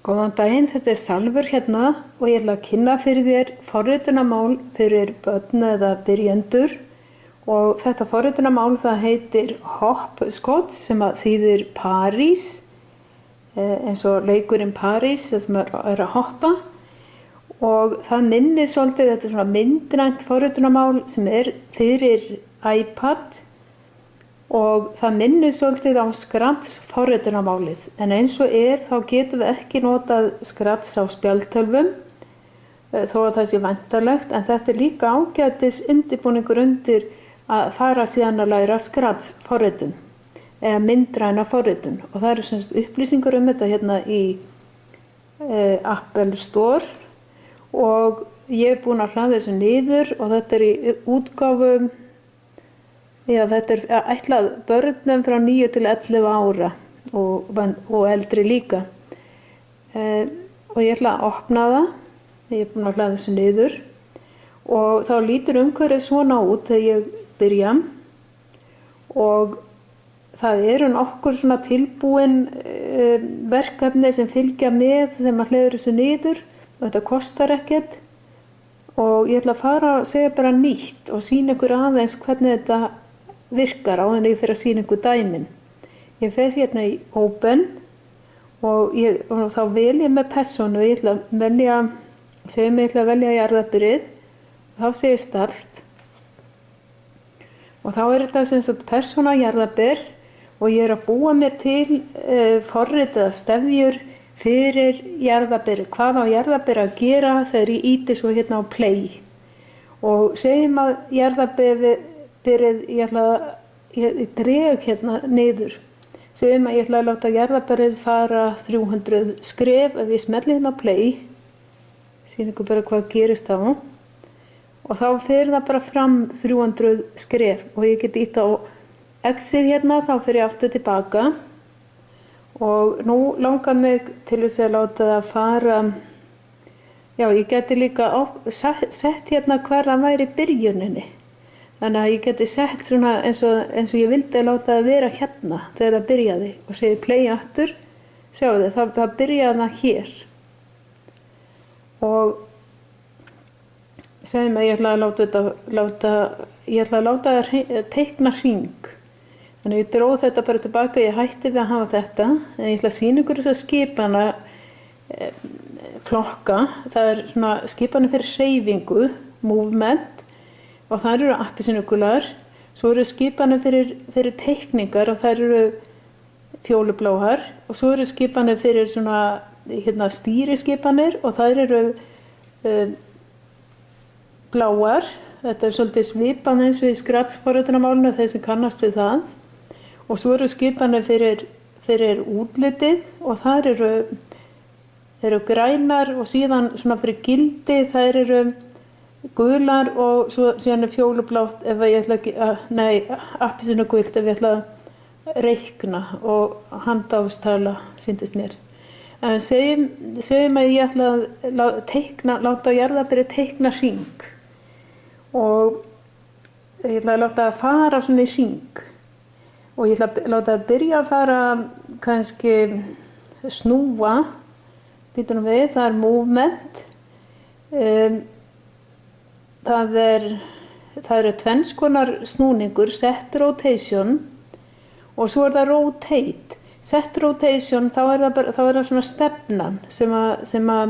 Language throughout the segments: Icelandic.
Góðan daginn, þetta Salvör hérna og ég ætla að kynna fyrir þér forritunarmál fyrir börn eða byrjendur og þetta forritunarmál það heitir Hopscotch sem að þýðir París, eins og leikurinn París sem er að hoppa og það minnir svolítið þetta svona myndrænt forritunarmál sem er fyrir iPad og það minnir svolítið á Scratch forritunarmálið en eins og þá getum við ekki notað Scratch á spjaldtölvum þó að það sé væntanlegt en þetta líka ágætis undirbúningur undir að fara síðan að læra Scratch forritun eða myndræna forritun og það eru semst upplýsingar þetta hérna í Apple Store og ég er búin að hlaða þessu niður og þetta er í útgáfu. Já, þetta er ætlað börnum frá 9 til 11 ára og eldri líka. Og ég ætla að opna það, ég er búin að hlaða þessu niður og þá lítur umhverfið svona út þegar ég byrja og það eru nokkur svona tilbúin verkefni sem fylgja með þegar maður hlaður þessu niður og þetta kostar ekkert og ég ætla að fara að segja bara nýtt og sýna ykkur aðeins hvernig þetta virkar á en ég fyrir að sýna ykkur dæmin. Ég fer hérna í Open og þá vel ég með persónu, ég ætla að velja jarðarbyrið og þá segir Start og þá er þetta sem sagt persóna jarðarbyr og ég er að búa mér til forrit eða stefjur fyrir jarðarbyrið, hvað á jarðarbyr að gera þegar ég ýti svo hérna á play og segjum að jarðarbyrið ég dreg hérna niður segjum að ég ætla að láta jarðarbærið fara 300 skref ef ég smelli hérna á play sýn ykkur bara hvað gerist þá og þá fer það bara fram 300 skref og ég get ýtt á X-ið hérna þá fer ég aftur tilbaka og nú langar mig til þess að láta það fara já ég geti líka sett hérna hvar það væri í byrjuninni þannig að ég geti sett svona eins og ég vildi að láta það vera hérna þegar það byrjaði og segi play aftur, sjáu þið, það byrjaði það hér. Og segjum að ég ætla að láta það teikna hring. Þannig að ég dróð þetta bara tilbaka, ég hætti við að hafa þetta, en ég ætla að sýna ykkur þess að skipana flokka, það er svona skipana fyrir hreyfingu, movement, og það eru appelsínugular, svo eru skipanir fyrir teikningar og það eru fjólubláar og svo eru skipanir fyrir svona stýriskipanir og það eru bláar, þetta er svolítið svipað eins og í Scratch forritunarmálinu þeir sem kannast við það og svo eru skipanir fyrir útlitið og það eru grænar og síðan svona fyrir gildi það eru gular og síðan er fjólublátt ef ég ætla appelsínugult ef ég ætla að reikna og handafstala sýndist mér. En segjum að ég ætla að láta jarðarbyrið teikna hring og ég ætla að láta það fara svona í hring og ég ætla að láta það byrja að fara kannski snúa, býtum við, það er movement, það eru tvenns konar snúningur, set rotation og svo er það rotate. Set rotation, þá er það svona stefnan sem að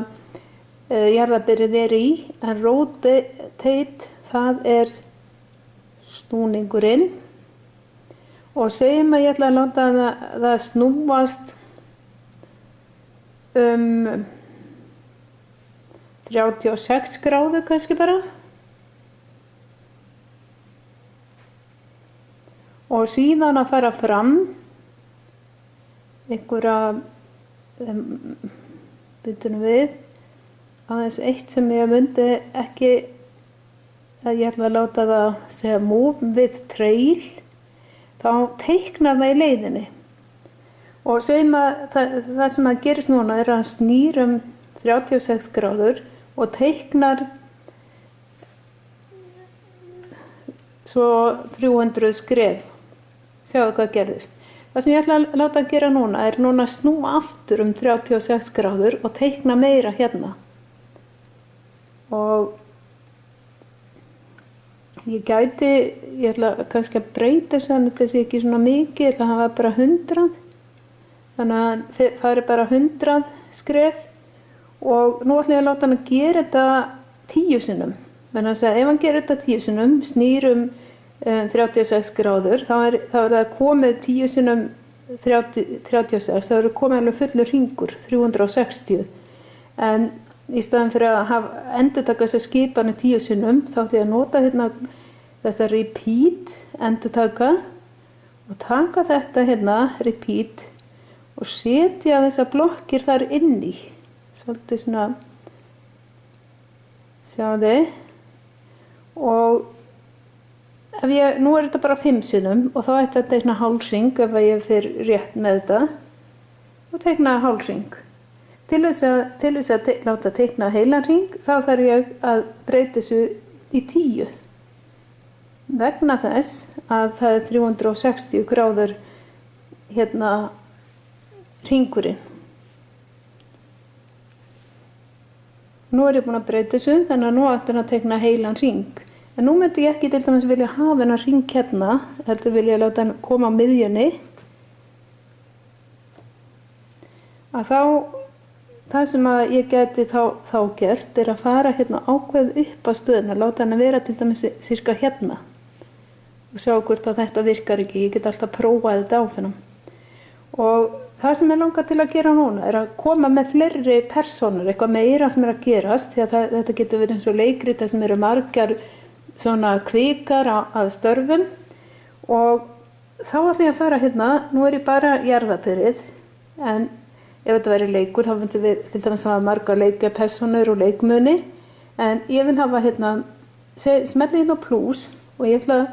jarðarbyrið er í, en rotate, það er snúningurinn og segjum að ég ætla að láta það snúast 36 gráðu kannski bara. Og síðan að fara fram einhverja, byttum við, aðeins eitt sem ég myndi ekki, að ég ætla að láta það segja move with trail, þá teiknar það í leiðinni. Og segjum að það sem að gerist núna er að hann snýr 36 gráður og teiknar svo 300 skref. Sjáðu hvað gerðist. Það sem ég ætla að láta að gera núna er núna að snúa aftur 36 gráður og teikna meira hérna. Og ég ætla kannski að breyta þessi ekki svona mikið, ég ætla að hafa bara 100. Þannig að það bara 100 skref og nú ætla ég að láta hann að gera þetta 10 sinnum. Þannig að ef hann gerir þetta 10 sinnum, snýr 36 gráður, þá er það komið 10 sinnum 36, þá er komið alveg fullur hringur, 360. En í staðan fyrir að endurtaka þessa skipanir 10 sinnum, þá ætla ég að nota hérna þetta repeat, endurtaka, og taka þetta hérna, repeat, og setja þessar blokkir þar inn í. Svolítið svona, sjáðu, og nú er þetta bara 5 sinnum og þá ætti að teikna hálfhring ef ég fer rétt með þetta og teikna hálfhring. Til þess að láta teikna heilan hring þá þarf ég að breyta þessu í 10. Vegna þess að það er 360 gráður hérna hringurinn. Nú er ég búin að breyta þessu, þannig að nú ætti hann að teikna heilan hring. En nú myndi ég ekki til dæmis vilja hafa hennar hring hérna, heldur vilja láta hann koma á miðjunni. Að það sem að ég geti þá gert er að fara hérna ákveð upp á stöðuna, láta hann að vera til dæmis cirka hérna. Og sjá hvort að þetta virkar ekki, ég get alltaf prófað þetta áfram. Og það sem ég langar til að gera núna er að koma með fleiri persónur, eitthvað meira sem er að gerast, því að þetta getur verið eins og leikrit þar sem eru margar svona kvikar að störfum og þá ætla ég að fara hérna, nú er ég bara jarðarbyrið, en ef þetta væri leikur þá myndum við til dæmis hafa margar leikjapersónur og leikmuni, en ég vil hafa hérna, smelli hérna plus og ég ætla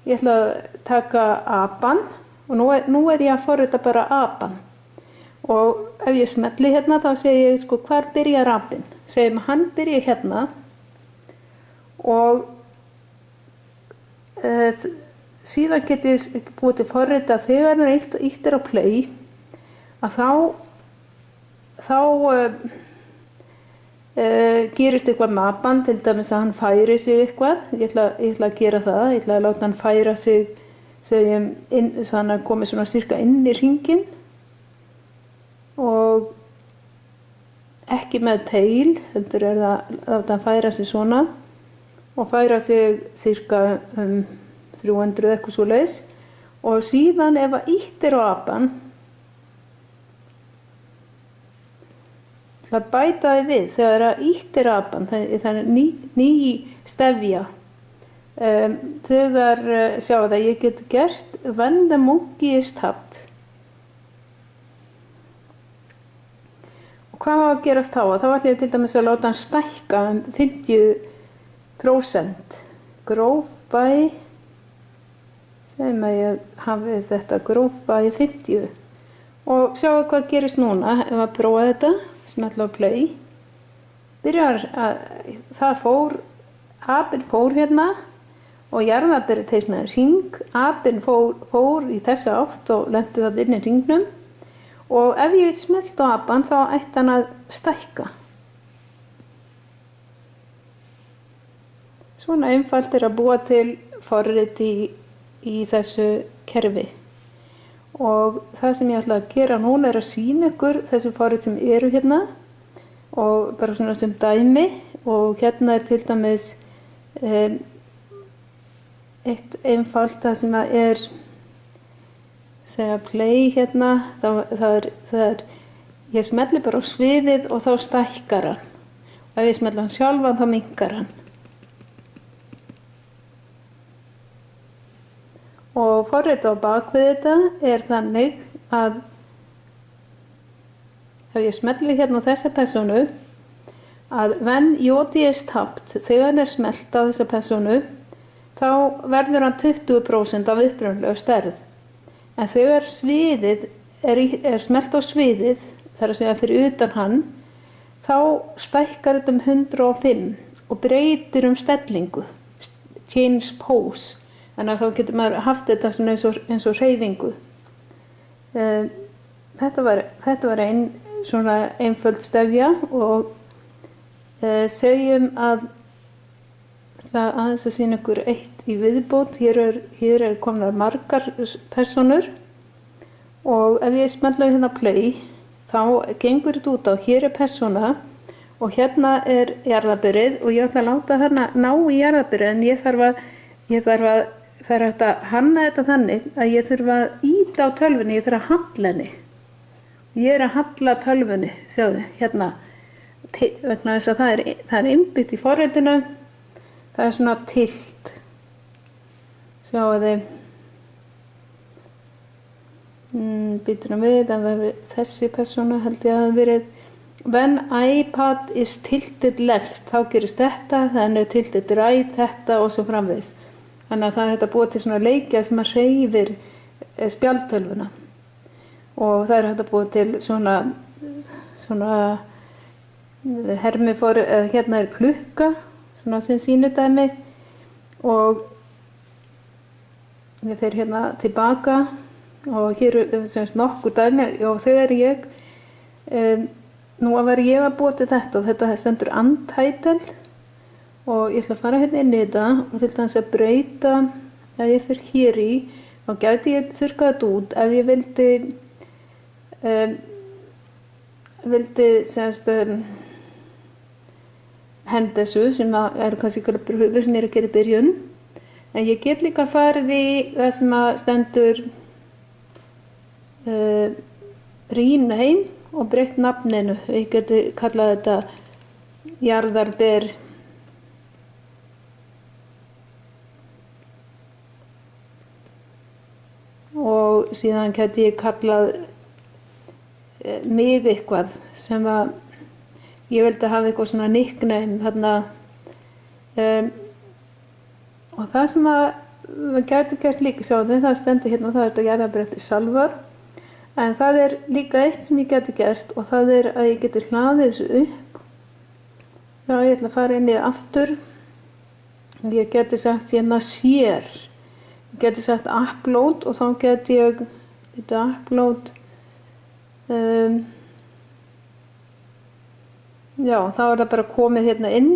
að taka apan og nú er ég að forrita bara apan og ef ég smelli hérna þá segi ég sko hvar byrjar apinn, segjum að hann byrja hérna og síðan get ég búið til forrita þegar það ítt á play að þá gerist eitthvað með apan, til dæmis að hann færi sig eitthvað, ég ætla að gera það, ég ætla að láta hann færa sig segjum svo hann komið svona cirka inn í hringinn og ekki með tail, heldur er það að láta hann færa sig svona og færa sig cirka 300 eitthvað svoleiðis og síðan ef að ítt á apan það bæta þið við þegar að ítt á apan, það er ný stefja þegar sjá það ég get gert when the monkey is tapped og hvað á að gerast þá ætla ég til dæmis að láta hann stækka 50% gróf by segjum að ég hafi þetta gróf by 50 og sjáu hvað gerist núna ef að prófa þetta, smetla á play byrjar að apinn fór hérna og jarðarberi teiknaði hring, apinn fór í þessa átt og lenti það inn í hringnum og ef ég smelt á apann þá ætti hann að stækka. Svona einfalt er að búa til forrit í þessu kerfi og það sem ég ætla að gera núna er að sýna ykkur þessi forrit sem eru hérna og bara svona sem dæmi og hérna er til dæmis eitt einfalt það sem er segja play hérna það er ég smelli bara á sviðið og þá stækkar hann og ef ég smelli hann sjálfan þá minnkar hann og forrit á bakvið þetta er þannig að ef ég smelli hérna á þessa persónu að when Jodi is tapped, þegar hann er smelt á þessa persónu þá verður hann 20% af upprunalegu stærð. En þegar sviðið er smelt á sviðið, þar að segja fyrir utan hann, þá stækkar þetta 105 og breytir stellingu, change pose. Þannig að þá getur maður haft þetta svona eins og hreyfingu. Þetta var ein svona einföld stefja og segjum að aðeins að sýna ykkur eitt í viðbót. Hér er komnar margar persónur og ef ég smella hérna play þá gengur þetta út á hér er persóna og hérna er jarðarberið og ég ætla að láta hana ná í jarðarberið en það er hægt að hanna þetta þannig að ég þurfa að ýta á tölvunni, ég þurfa að halla henni. Ég er að halla tölvunni, sjáðu, hérna, vegna þess að það er innbyggt í forritinu, það er svona tilt, sjáu þið, býtur við, það verður þessi persóna held ég að það verið, when iPad is tilted left, þá gerist þetta, þannig tilted right, þetta og svo framvegis. Þannig að það er hægt að búa til svona leikja sem að hreyfir spjaldtölvuna og það er hægt að búa til svona hermifóri, hérna er klukka, svona sem sýnudæmi og ég fer hérna tilbaka og hér er semst nokkur dæmi og þegar ég, nú var ég að búa til þetta og þetta stendur untitled og ég ætla að fara hérna inn í þetta og til dæmis að breyta, ef ég fyrir hér í, þá gæti ég þurrkað þetta út ef ég vildi semst henda þessu sem er kannski pröfu sem ég er að gera í byrjun. En ég get líka farið í það sem að stendur rename og breytt nafninu. Ég geti kallað þetta jarðarber og síðan geti ég kallað mig eitthvað sem að ég vildi hafa eitthvað svona nickname þarna og það sem að við gætum gert líka, sjáðu það stendur hérna og það er þetta jarðarber Salvar en það er líka eitt sem ég geti gert og það er að ég geti hlaðið þessu upp. Já, ég ætla að fara inn í aftur og ég geti sagt hérna share, ég geti sagt upload og þá geti ég upload já, þá er það bara komið hérna inn.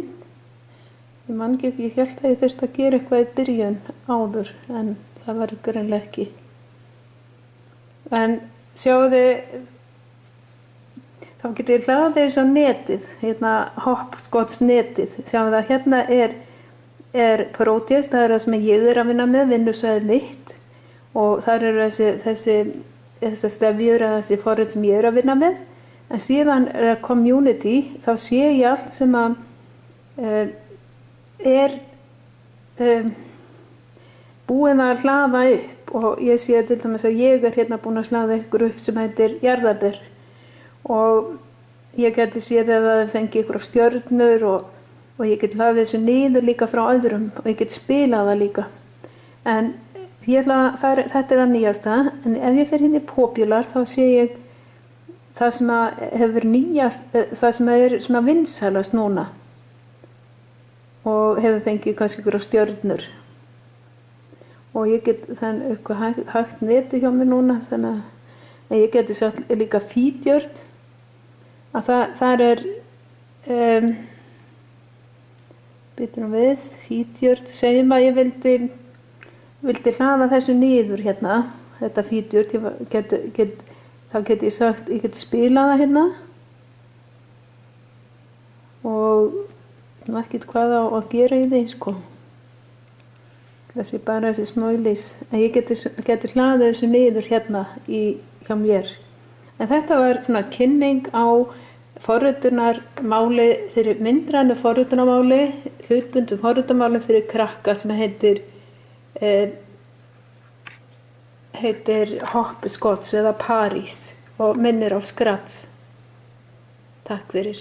Ég man ekki, ég hélt að ég þurfti að gera eitthvað í byrjun áður en það var greinilega ekki. En sjáu þið, þá getið ég hlaðið þessu á netið, hérna Hopscotch netið. Sjáu það, hérna er Proteus, það er það sem ég er að vinna með, vinnusvæðið mitt og þar eru þessar stefjur eða þessi forrit sem ég er að vinna með. En síðan er community, þá sé ég allt sem að er búin að hlaða upp og ég sé til dæmis að ég er hérna búin að hlaða ykkur upp sem heitir jarðarber og ég geti séð að það fengi ykkur á stjörnur og ég get hlaðið þessu niður líka frá öðrum og ég get spilað það líka. En ég ætla að fara, þetta er að nýjasta, en ef ég fer hérna í popular þá sé ég það sem að hefur nýjast, það sem er svona vinsælast núna og hefur fengið kannski ykkur á stjörnur og ég get þannig eitthvað hægt neti hjá mér núna þannig að ég geti svo líka featured að það er býtum við featured, segjum að ég vildi hlaða þessu niður hérna, þetta featured þá get ég sagt, ég get spilað það hérna og ekkert hvað á að gera í því sko. Þessi bara þessi smális, en ég geti hlaðið þessu niður hérna hjá mér. En þetta var svona kynning á forritunarmáli fyrir myndrænu forritunarmáli, hlutbundum forritunarmáli fyrir krakka sem heitir Hopscotch eða París og minnir á Scratch. Takk fyrir.